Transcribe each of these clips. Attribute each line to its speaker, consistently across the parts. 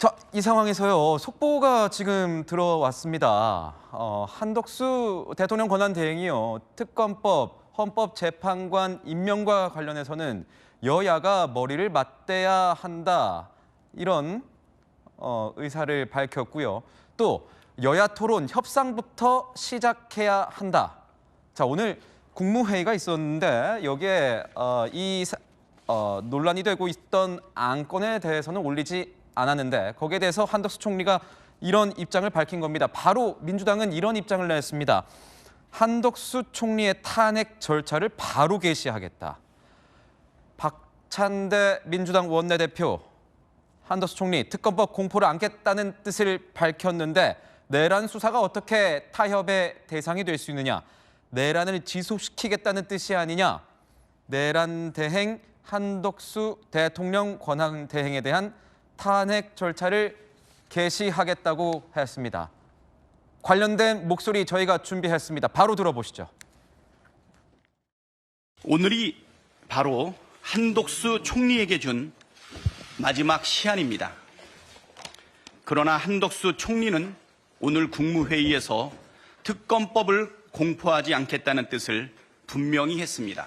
Speaker 1: 자, 이 상황에서요. 속보가 지금 들어왔습니다. 한덕수 대통령 권한 대행이요. 특검법, 헌법재판관 임명과 관련해서는 여야가 머리를 맞대야 한다. 이런 의사를 밝혔고요. 또 여야 토론 협상부터 시작해야 한다. 자, 오늘 국무회의가 있었는데 여기에 논란이 되고 있던 안건에 대해서는 올리지 않았는데 거기에 대해서 한덕수 총리가 이런 입장을 밝힌 겁니다. 바로 민주당은 이런 입장을 냈습니다. 한덕수 총리의 탄핵 절차를 바로 개시하겠다. 박찬대 민주당 원내대표, 한덕수 총리 특검법 공포를 안겠다는 뜻을 밝혔는데 내란 수사가 어떻게 타협의 대상이 될 수 있느냐. 내란을 지속시키겠다는 뜻이 아니냐. 내란 대행 한덕수 대통령 권한 대행에 대한 탄핵 절차를 개시하겠다고 했습니다. 관련된 목소리 저희가 준비했습니다. 바로 들어보시죠.
Speaker 2: 오늘이 바로 한덕수 총리에게 준 마지막 시한입니다. 그러나 한덕수 총리는 오늘 국무회의에서 특검법을 공포하지 않겠다는 뜻을 분명히 했습니다.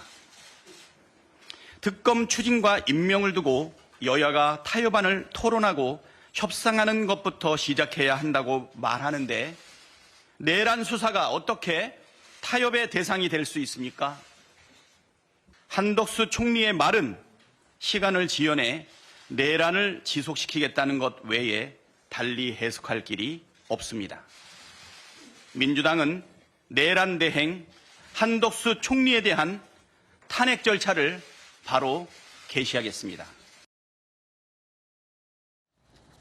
Speaker 2: 특검 추진과 임명을 두고 여야가 타협안을 토론하고 협상하는 것부터 시작해야 한다고 말하는데 내란 수사가 어떻게 타협의 대상이 될 수 있습니까? 한덕수 총리의 말은 시간을 지연해 내란을 지속시키겠다는 것 외에 달리 해석할 길이 없습니다. 민주당은 내란 대행 한덕수 총리에 대한 탄핵 절차를 바로 개시하겠습니다.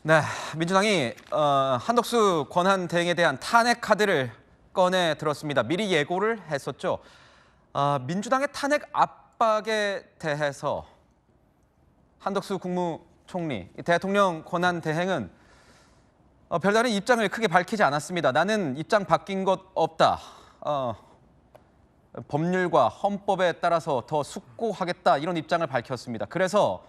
Speaker 1: 네, 민주당이 한덕수 권한 대행에 대한 탄핵 카드를 꺼내 들었습니다. 미리 예고를 했었죠. 민주당의 탄핵 압박에 대해서 한덕수 국무총리, 대통령 권한 대행은 별다른 입장을 크게 밝히지 않았습니다. 나는 입장 바뀐 것 없다. 법률과 헌법에 따라서 더 숙고하겠다. 이런 입장을 밝혔습니다. 그래서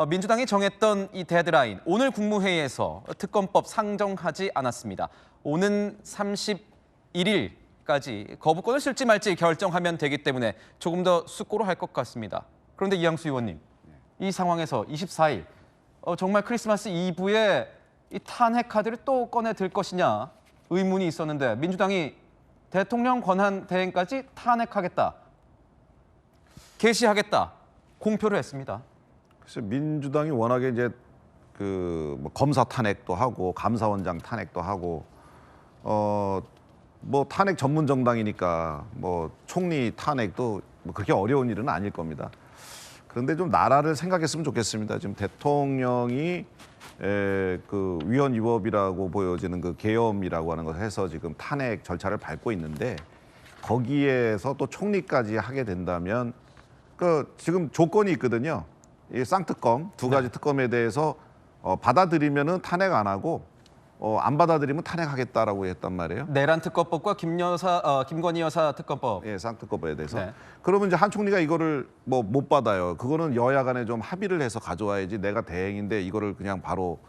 Speaker 1: 민주당이 정했던 이 데드라인, 오늘 국무회의에서 특검법 상정하지 않았습니다. 오는 31일까지 거부권을 쓸지 말지 결정하면 되기 때문에 조금 더 숙고로 할 것 같습니다. 그런데 이양수 의원님, 이 상황에서 24일 정말 크리스마스 이브에 이 탄핵 카드를 또 꺼내 들 것이냐 의문이 있었는데 민주당이 대통령 권한 대행까지 탄핵하겠다, 개시하겠다 공표를 했습니다.
Speaker 3: 그래서 민주당이 워낙에 이제 뭐 검사 탄핵도 하고 감사원장 탄핵도 하고 뭐 탄핵 전문 정당이니까 뭐 총리 탄핵도 뭐 그렇게 어려운 일은 아닐 겁니다. 그런데 좀 나라를 생각했으면 좋겠습니다. 지금 대통령이 그 위헌 위법이라고 보여지는 그 계엄이라고 하는 것을 해서 지금 탄핵 절차를 밟고 있는데 거기에서 또 총리까지 하게 된다면 그 지금 조건이 있거든요. 이 쌍특검 두 가지 특검에 대해서 받아들이면은 탄핵 안 하고 안 받아들이면 탄핵하겠다라고 했단 말이에요.
Speaker 1: 내란 특검법과 김건희 여사 특검법.
Speaker 3: 예, 쌍특검에 대해서.
Speaker 1: 네.
Speaker 3: 그러면 이제 한 총리가 이거를 뭐 못 받아요. 그거는 여야 간에 좀 합의를 해서 가져와야지 내가 대행인데 이거를 그냥 바로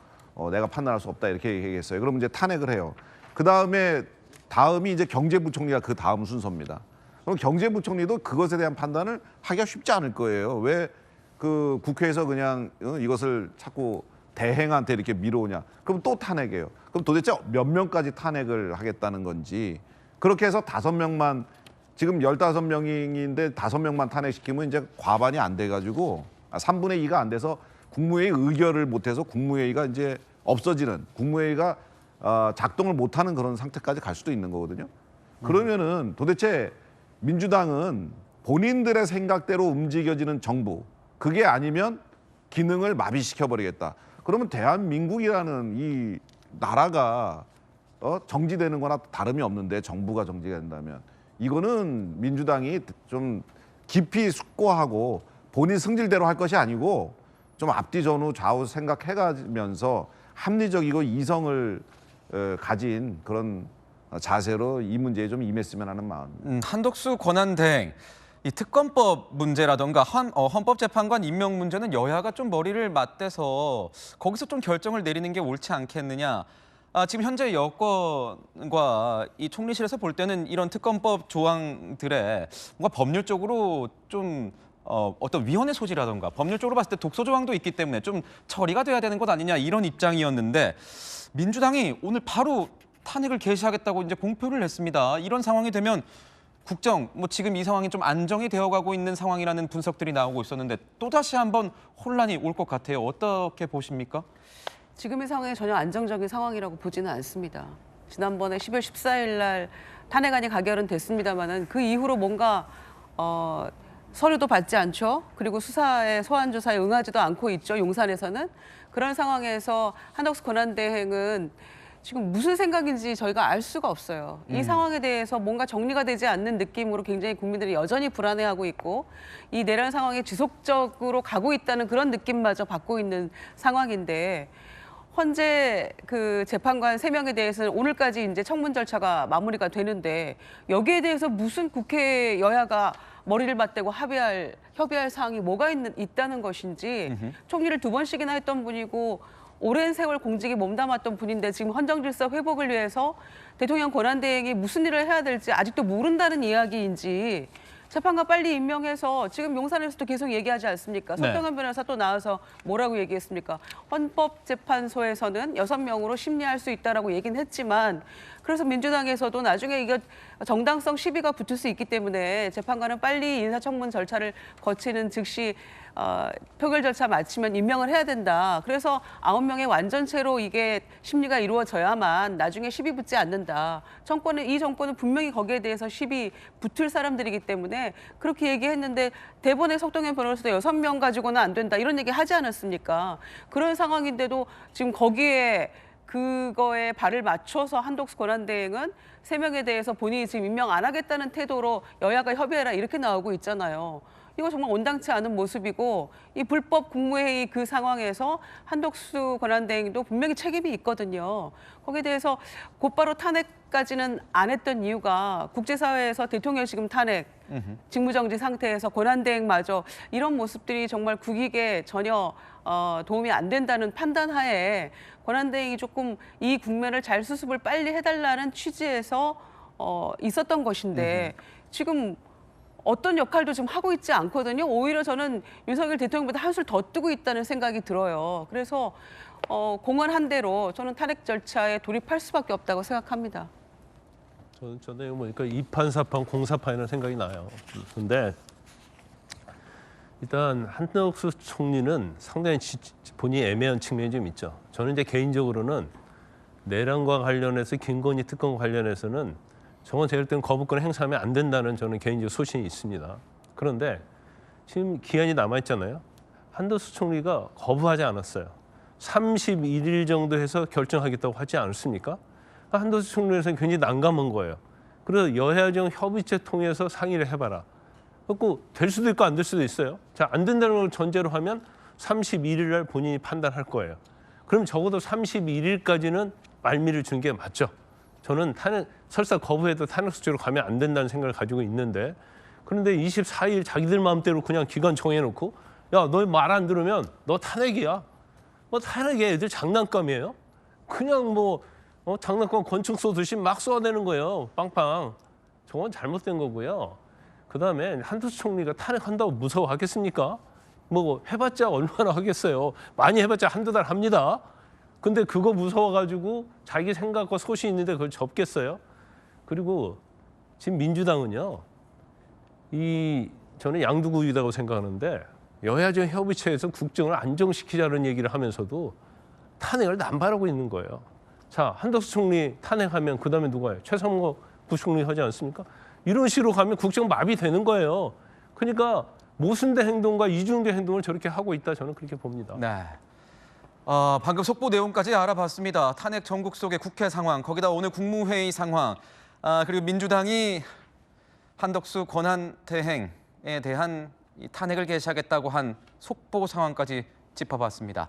Speaker 3: 내가 판단할 수 없다 이렇게 얘기했어요. 그러면 이제 탄핵을 해요. 다음이 이제 경제부총리가 그 다음 순서입니다. 그럼 경제부총리도 그것에 대한 판단을 하기가 쉽지 않을 거예요. 왜 그 국회에서 그냥 이것을 자꾸 대행한테 이렇게 밀어오냐. 그럼 또 탄핵해요. 그럼 도대체 몇 명까지 탄핵을 하겠다는 건지. 그렇게 해서 5명만, 지금 15명인데 5명만 탄핵시키면 이제 과반이 안 돼가지고 3분의 2가 안 돼서 국무회의 의결을 못해서 국무회의가 이제 없어지는, 국무회의가 작동을 못하는 그런 상태까지 갈 수도 있는 거거든요. 그러면은 도대체 민주당은 본인들의 생각대로 움직여지는 정부, 그게 아니면 기능을 마비시켜버리겠다. 그러면 대한민국이라는 이 나라가 정지되는 거나 다름이 없는데 정부가 정지가 된다면 이거는 민주당이 좀 깊이 숙고하고 본인 승질대로 할 것이 아니고 좀 앞뒤 전후 좌우 생각해가면서 합리적이고 이성을 가진 그런 자세로 이 문제에 좀 임했으면 하는 마음.
Speaker 1: 한덕수 권한 대행, 이 특검법 문제라던가 헌법재판관 임명 문제는 여야가 좀 머리를 맞대서 거기서 좀 결정을 내리는 게 옳지 않겠느냐. 지금 현재 여권과 이 총리실에서 볼 때는 이런 특검법 조항들에 뭔가 법률적으로 좀 어떤 위헌의 소지라던가 법률적으로 봤을 때 독소 조항도 있기 때문에 좀 처리가 돼야 되는 것 아니냐 이런 입장이었는데 민주당이 오늘 바로 탄핵을 개시하겠다고 이제 공표를 했습니다. 이런 상황이 되면 국정, 지금 이 상황이 좀 안정이 되어가고 있는 상황이라는 분석들이 나오고 있었는데 또다시 한번 혼란이 올 것 같아요. 어떻게 보십니까?
Speaker 4: 지금의 상황이 전혀 안정적인 상황이라고 보지는 않습니다. 지난번에 10월 14일 날 탄핵안이 가결은 됐습니다마는 그 이후로 뭔가 서류도 받지 않죠. 그리고 수사에 소환 조사에 응하지도 않고 있죠. 용산에서는. 그런 상황에서 한덕수 권한대행은 지금 무슨 생각인지 저희가 알 수가 없어요. 이 상황에 대해서 뭔가 정리가 되지 않는 느낌으로 굉장히 국민들이 여전히 불안해하고 있고 이 내란 상황이 지속적으로 가고 있다는 그런 느낌마저 받고 있는 상황인데 현재 그 재판관 3명에 대해서는 오늘까지 이제 청문 절차가 마무리가 되는데 여기에 대해서 무슨 국회 여야가 머리를 맞대고 협의할 사항이 뭐가 있다는 것인지 총리를 2번씩이나 했던 분이고 오랜 세월 공직에 몸담았던 분인데 지금 헌정질서 회복을 위해서 대통령 권한대행이 무슨 일을 해야 될지 아직도 모른다는 이야기인지 재판관 빨리 임명해서 지금 용산에서도 계속 얘기하지 않습니까?
Speaker 1: 네.
Speaker 4: 서평현 변호사 또 나와서 뭐라고 얘기했습니까? 헌법재판소에서는 6명으로 심리할 수 있다라고 얘기는 했지만 그래서 민주당에서도 나중에 이거 정당성 시비가 붙을 수 있기 때문에 재판관은 빨리 인사청문 절차를 거치는 즉시 표결 절차 마치면 임명을 해야 된다. 그래서 9명의 완전체로 이게 심리가 이루어져야만 나중에 시비 붙지 않는다. 이 정권은 분명히 거기에 대해서 시비 붙을 사람들이기 때문에 그렇게 얘기했는데 대법원의 석동현 변호사도 6명 가지고는 안 된다. 이런 얘기 하지 않았습니까? 그런 상황인데도 지금 거기에 그거에 발을 맞춰서 한덕수 권한대행은 3명에 대해서 본인이 지금 임명 안 하겠다는 태도로 여야가 협의해라 이렇게 나오고 있잖아요. 이거 정말 온당치 않은 모습이고 이 불법 국무회의 그 상황에서 한덕수 권한대행도 분명히 책임이 있거든요. 거기에 대해서 곧바로 탄핵까지는 안 했던 이유가 국제사회에서 대통령 지금 탄핵, 직무정지 상태에서 권한대행마저 이런 모습들이 정말 국익에 전혀 도움이 안 된다는 판단하에 권한대행이 조금 이 국면을 잘 수습을 빨리 해달라는 취지에서 있었던 것인데 지금 어떤 역할도 지금 하고 있지 않거든요. 오히려 저는 윤석열 대통령보다 한술 더 뜨고 있다는 생각이 들어요. 그래서 공언 한 대로 저는 탄핵 절차에 돌입할 수밖에 없다고 생각합니다.
Speaker 5: 저는 보니까 2판, 4판, 공사판이라는 생각이 나요. 근데 일단 한덕수 총리는 상당히 본인이 애매한 측면이 좀 있죠. 저는 이제 개인적으로는 내란과 관련해서 김건희 특검과 관련해서는 저건 제가 볼 때는 거부권 행사하면 안 된다는 저는 개인적 소신이 있습니다. 그런데 지금 기한이 남아있잖아요. 한덕수 총리가 거부하지 않았어요. 31일 정도 해서 결정하겠다고 하지 않았습니까? 한덕수 총리에서는 굉장히 난감한 거예요. 그래서 여야정 협의체 통해서 상의를 해봐라. 그래서 될 수도 있고 안 될 수도 있어요. 자, 안 된다는 걸 전제로 하면 31일 날 본인이 판단할 거예요. 그럼 적어도 31일까지는 말미를 준 게 맞죠. 저는 설사 거부해도 탄핵 수치로 가면 안 된다는 생각을 가지고 있는데 그런데 24일 자기들 마음대로 그냥 기간 정해놓고 야, 너 말 안 들으면 너 탄핵이야. 탄핵이 애들 장난감이에요. 그냥 장난감 권총 쏘듯이 막 쏘아대는 거예요. 빵빵. 저건 잘못된 거고요. 그다음에 한덕수 총리가 탄핵한다고 무서워하겠습니까? 해봤자 얼마나 하겠어요. 많이 해봤자 한두 달 합니다. 근데 그거 무서워가지고 자기 생각과 소신 있는데 그걸 접겠어요? 그리고 지금 민주당은요, 저는 양두구이다고 생각하는데 여야정 협의체에서 국정을 안정시키자는 얘기를 하면서도 탄핵을 남발하고 있는 거예요. 자, 한덕수 총리 탄핵하면 그다음에 누가 해요? 최상목 부총리 하지 않습니까? 이런 식으로 가면 국정 마비되는 거예요. 그러니까 모순된 행동과 이중된 행동을 저렇게 하고 있다, 저는 그렇게 봅니다.
Speaker 1: 네. 방금 속보 내용까지 알아봤습니다. 탄핵 전국 속의 국회 상황, 거기다 오늘 국무회의 상황, 그리고 민주당이 한덕수 권한대행에 대한 이 탄핵을 개시하겠다고 한 속보 상황까지 짚어봤습니다.